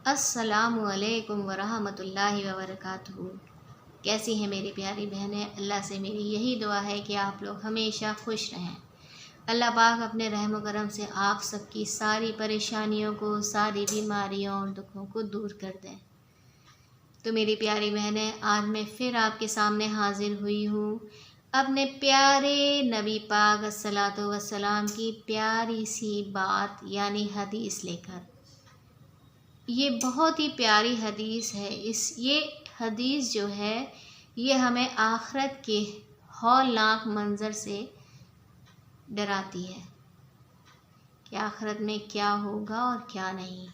अस्सलामु अलैकुम वरहमतुल्लाहि वबरकातुहू। कैसी हैं मेरी प्यारी बहनें? अल्लाह से मेरी यही दुआ है कि आप लोग हमेशा खुश रहें। अल्लाह पाक अपने रहम करम से आप सबकी सारी परेशानियों को, सारी बीमारियों और दुखों को दूर कर दें। तो मेरी प्यारी बहनें, आज मैं फिर आपके सामने हाजिर हुई हूँ अपने प्यारे नबी पाक अस्सलातु वस्सलाम की प्यारी सी बात यानी हदीस लेकर। ये बहुत ही प्यारी हदीस है। ये हदीस जो है ये हमें आखिरत के हौलनाक मंज़र से डराती है कि आखिरत में क्या होगा और क्या नहीं।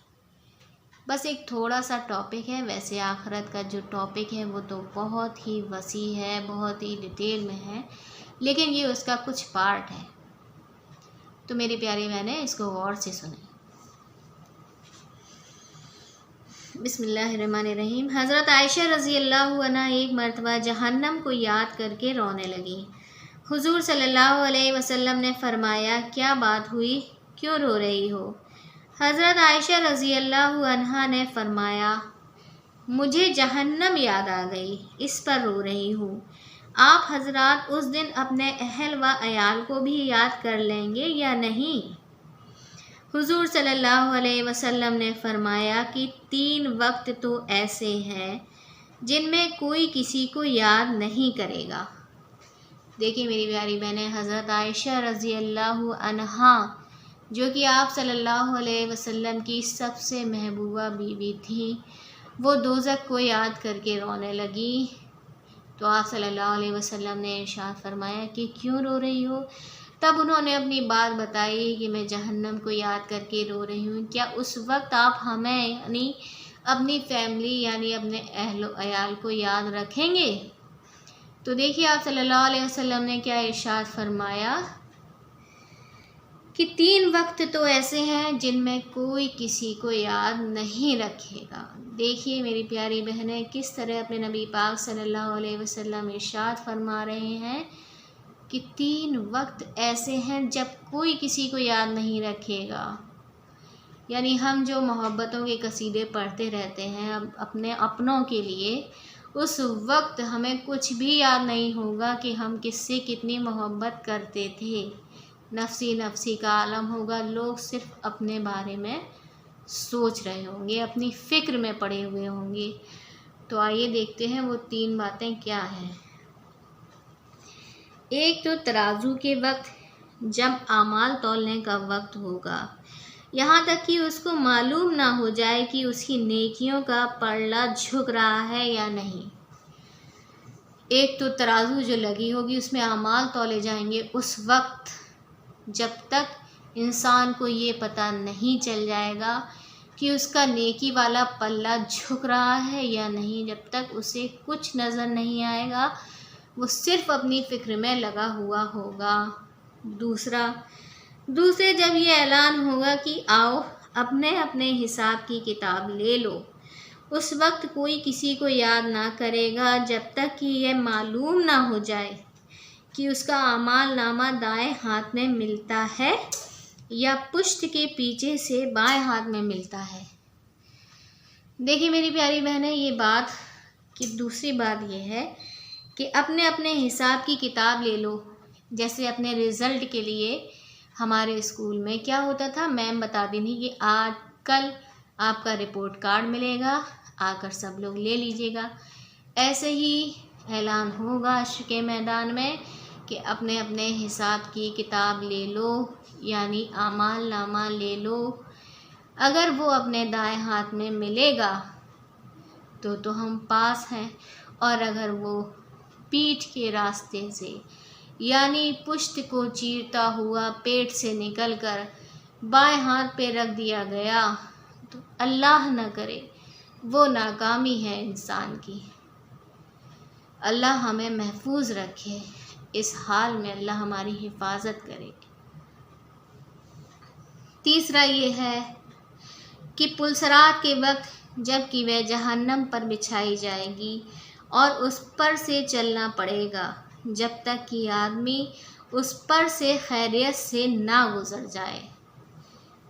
बस एक थोड़ा सा टॉपिक है। वैसे आखिरत का जो टॉपिक है वो तो बहुत ही वसी है, बहुत ही डिटेल में है, लेकिन ये उसका कुछ पार्ट है। तो मेरी प्यारी बहनें, इसको गौर से सुनें। बिस्मिल्लाहिर्रहमानिर्रहीम। हज़रत आयशा रज़ी अल्लाह अन्हा एक मरतबा जहन्नम को याद करके रोने लगी। हुज़ूर सल्लल्लाहु अलैहि वसल्लम ने फ़रमाया, क्या बात हुई, क्यों रो रही हो? हज़रत आयशा रज़ी अल्लाह अन्हा ने फ़रमाया, मुझे जहन्नम याद आ गई, इस पर रो रही हूँ। आप हज़रात उस दिन अपने अहल व अयाल को भी याद कर लेंगे या नहीं? हुज़ूर सल्लल्लाहु अलैहि वसल्लम ने फ़रमाया कि 3 वक्त तो ऐसे हैं जिनमें कोई किसी को याद नहीं करेगा। देखिए मेरी प्यारी बहनें, हज़रत आयशा रज़ी अल्लाह अन्हा जो कि आप सल्लल्लाहु अलैहि वसल्लम की सबसे महबूबा बीवी थी, वो दोज़ख को याद करके रोने लगी। तो आप सल्लल्लाहु अलैहि वसल्लम ने इरशाद फरमाया कि क्यों रो रही हो? तब उन्होंने अपनी बात बताई कि मैं जहन्नम को याद करके रो रही हूँ। क्या उस वक्त आप हमें यानी अपनी फैमिली यानी अपने अहलो अयाल को याद रखेंगे? तो देखिए आप सल्लल्लाहु अलैहि वसल्लम ने क्या इरशाद फरमाया कि 3 वक्त तो ऐसे हैं जिनमें कोई किसी को याद नहीं रखेगा। देखिए मेरी प्यारी बहनें, किस तरह अपने नबी पाक सल्लल्लाहु अलैहि वसल्लम इरशाद फरमा रहे हैं कि 3 वक्त ऐसे हैं जब कोई किसी को याद नहीं रखेगा। यानी हम जो मोहब्बतों के कसीदे पढ़ते रहते हैं अब अपने अपनों के लिए, उस वक्त हमें कुछ भी याद नहीं होगा कि हम किससे कितनी मोहब्बत करते थे। नफसी नफसी का आलम होगा। लोग सिर्फ अपने बारे में सोच रहे होंगे, अपनी फ़िक्र में पड़े हुए होंगे। तो आइए देखते हैं वो 3 बातें क्या हैं। एक तो तराजू के वक्त, जब आमाल तौलने का वक्त होगा, यहाँ तक कि उसको मालूम ना हो जाए कि उसकी नेकियों का पल्ला झुक रहा है या नहीं। एक तो तराजू जो लगी होगी उसमें आमाल तौले जाएंगे उस वक्त, जब तक इंसान को ये पता नहीं चल जाएगा कि उसका नेकी वाला पल्ला झुक रहा है या नहीं, जब तक उसे कुछ नज़र नहीं आएगा, वो सिर्फ़ अपनी फ़िक्र में लगा हुआ होगा। दूसरे जब ये ऐलान होगा कि आओ अपने अपने हिसाब की किताब ले लो, उस वक्त कोई किसी को याद ना करेगा जब तक कि यह मालूम ना हो जाए कि उसका आमाल नामा दाएं हाथ में मिलता है या पुश्त के पीछे से बाएं हाथ में मिलता है। देखिए मेरी प्यारी बहनें, ये बात कि दूसरी बात ये है कि अपने अपने हिसाब की किताब ले लो। जैसे अपने रिज़ल्ट के लिए हमारे स्कूल में क्या होता था, मैम बताती थी कि आज कल आपका रिपोर्ट कार्ड मिलेगा, आकर सब लोग ले लीजिएगा। ऐसे ही ऐलान होगा हश्र के मैदान में कि अपने अपने हिसाब की किताब ले लो, यानी आमाल नामा ले लो। अगर वो अपने दाएं हाथ में मिलेगा तो हम पास हैं, और अगर वो पीठ के रास्ते से यानी पुश्त को चीरता हुआ पेट से निकलकर बाएं हाथ पे रख दिया गया तो अल्लाह न करे वो नाकामी है इंसान की। अल्लाह हमें महफूज रखे, इस हाल में अल्लाह हमारी हिफाजत करे। तीसरा ये है कि पुलसरात के वक्त जबकि वह जहन्नम पर बिछाई जाएगी और उस पर से चलना पड़ेगा जब तक कि आदमी उस पर से खैरियत से ना गुज़र जाए।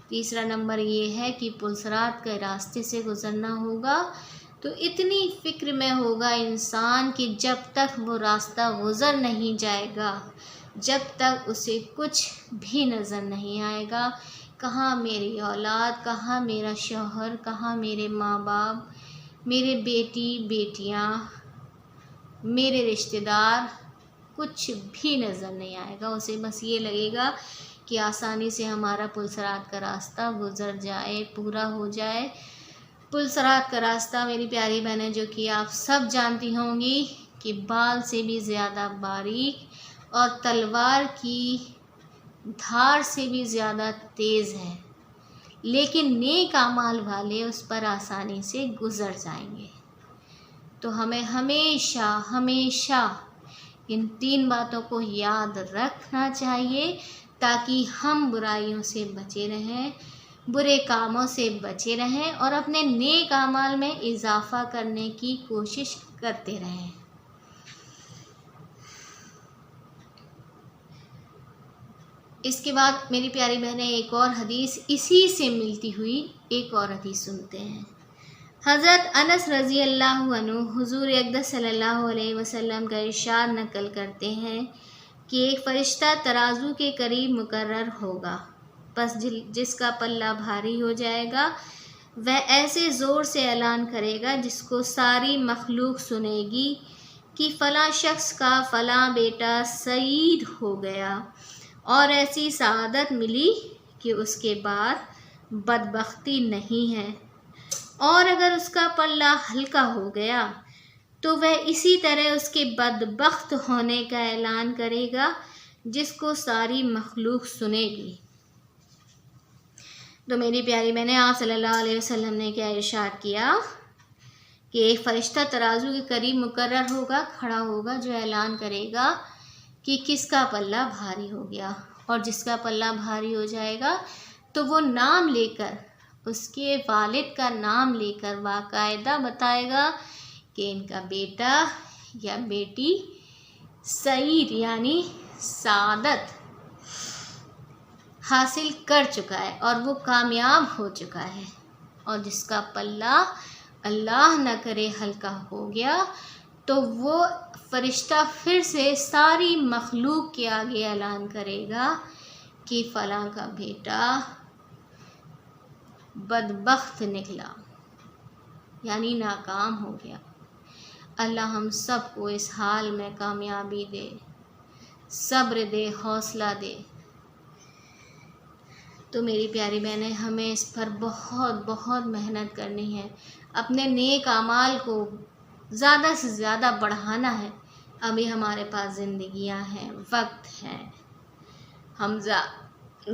تیسرا نمبر یہ ہے کہ پلسرات کے راستے سے گزرنا ہوگا تو اتنی فکر میں ہوگا انسان کہ جب تک وہ راستہ گزر نہیں جائے گا، جب تک اسے کچھ بھی نظر نہیں آئے گا، کہاں میری اولاد، کہاں میرا شوہر، کہاں میرے ماں باپ، میرے بیٹی بیٹیاں، میرے رشتہ دار، کچھ بھی نظر نہیں آئے گا۔ اسے بس یہ لگے گا کہ آسانی سے ہمارا پلسرات کا راستہ گزر جائے، پورا ہو جائے۔ پلسرات کا راستہ میری پیاری بہنیں، جو کہ آپ سب جانتی ہوں گی کہ بال سے بھی زیادہ باریک اور تلوار کی دھار سے بھی زیادہ تیز ہے، لیکن نیک اعمال والے اس پر آسانی سے گزر جائیں گے۔ تو ہمیں ہمیشہ ہمیشہ ان 3 باتوں کو یاد رکھنا چاہیے تاکہ ہم برائیوں سے بچے رہیں، برے کاموں سے بچے رہیں اور اپنے نیک اعمال میں اضافہ کرنے کی کوشش کرتے رہیں۔ اس کے بعد میری پیاری بہنیں ایک اور حدیث اسی سے ملتی ہوئی ایک اور حدیث سنتے ہیں۔ حضرت انس رضی اللہ عنہ حضور اقدس صلی اللہ علیہ وسلم کا ارشاد نقل کرتے ہیں کہ ایک فرشتہ ترازو کے قریب مقرر ہوگا، پس جس کا پلہ بھاری ہو جائے گا وہ ایسے زور سے اعلان کرے گا جس کو ساری مخلوق سنے گی کہ فلاں شخص کا فلاں بیٹا سعید ہو گیا اور ایسی سعادت ملی کہ اس کے بعد بدبختی نہیں ہے، اور اگر اس کا پلہ ہلکا ہو گیا تو وہ اسی طرح اس کے بدبخت ہونے کا اعلان کرے گا جس کو ساری مخلوق سنے گی۔ تو میری پیاری بہنیں، آپ صلی اللہ علیہ وسلم نے کیا ارشاد کیا کہ ایک فرشتہ ترازو کے قریب مقرر ہوگا، کھڑا ہوگا، جو اعلان کرے گا کہ کس کا پلہ بھاری ہو گیا، اور جس کا پلہ بھاری ہو جائے گا تو وہ نام لے کر، اس کے والد کا نام لے کر باقاعدہ بتائے گا کہ ان کا بیٹا یا بیٹی سعید یعنی سعادت حاصل کر چکا ہے اور وہ کامیاب ہو چکا ہے، اور جس کا پلہ اللہ نہ کرے ہلکا ہو گیا تو وہ فرشتہ پھر سے ساری مخلوق کے آگے اعلان کرے گا کہ فلاں کا بیٹا بدبخت نکلا یعنی ناکام ہو گیا۔ اللہ ہم سب کو اس حال میں کامیابی دے، صبر دے، حوصلہ دے۔ تو میری پیاری بہنیں، ہمیں اس پر بہت بہت محنت کرنی ہے، اپنے نیک اعمال کو زیادہ سے زیادہ بڑھانا ہے۔ ابھی ہمارے پاس زندگیاں ہیں، وقت ہے، ہم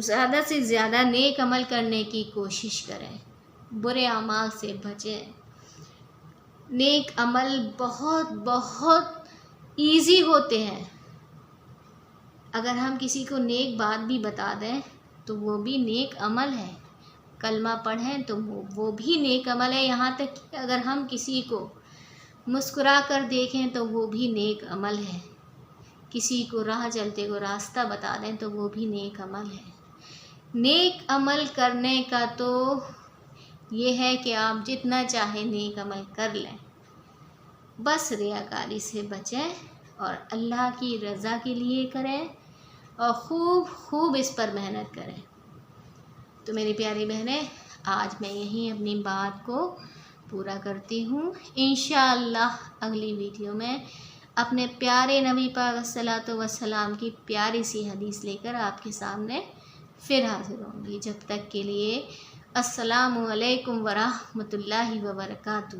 زیادہ سے زیادہ نیک عمل کرنے کی کوشش کریں، برے اعمال سے بچیں۔ نیک عمل بہت بہت ایزی ہوتے ہیں۔ اگر ہم کسی کو نیک بات بھی بتا دیں تو وہ بھی نیک عمل ہے، کلمہ پڑھیں تو وہ بھی نیک عمل ہے، یہاں تک کہ اگر ہم کسی کو مسکرا کر دیکھیں تو وہ بھی نیک عمل ہے، کسی کو راہ چلتے کو راستہ بتا دیں تو وہ بھی نیک عمل ہے۔ نیک عمل کرنے کا تو یہ ہے کہ آپ جتنا چاہیں نیک عمل کر لیں، بس ریاکاری سے بچیں اور اللہ کی رضا کے لیے کریں اور خوب خوب اس پر محنت کریں۔ تو میری پیاری بہنیں، آج میں یہیں اپنی بات کو پورا کرتی ہوں۔ انشاءاللہ اگلی ویڈیو میں اپنے پیارے نبی پاک صلی اللہ علیہ وسلم کی پیاری سی حدیث لے کر آپ کے سامنے پھر حاضر ہوں گی۔ جب تک کے لیے السلام علیکم ورحمۃ اللہ وبرکاتہ۔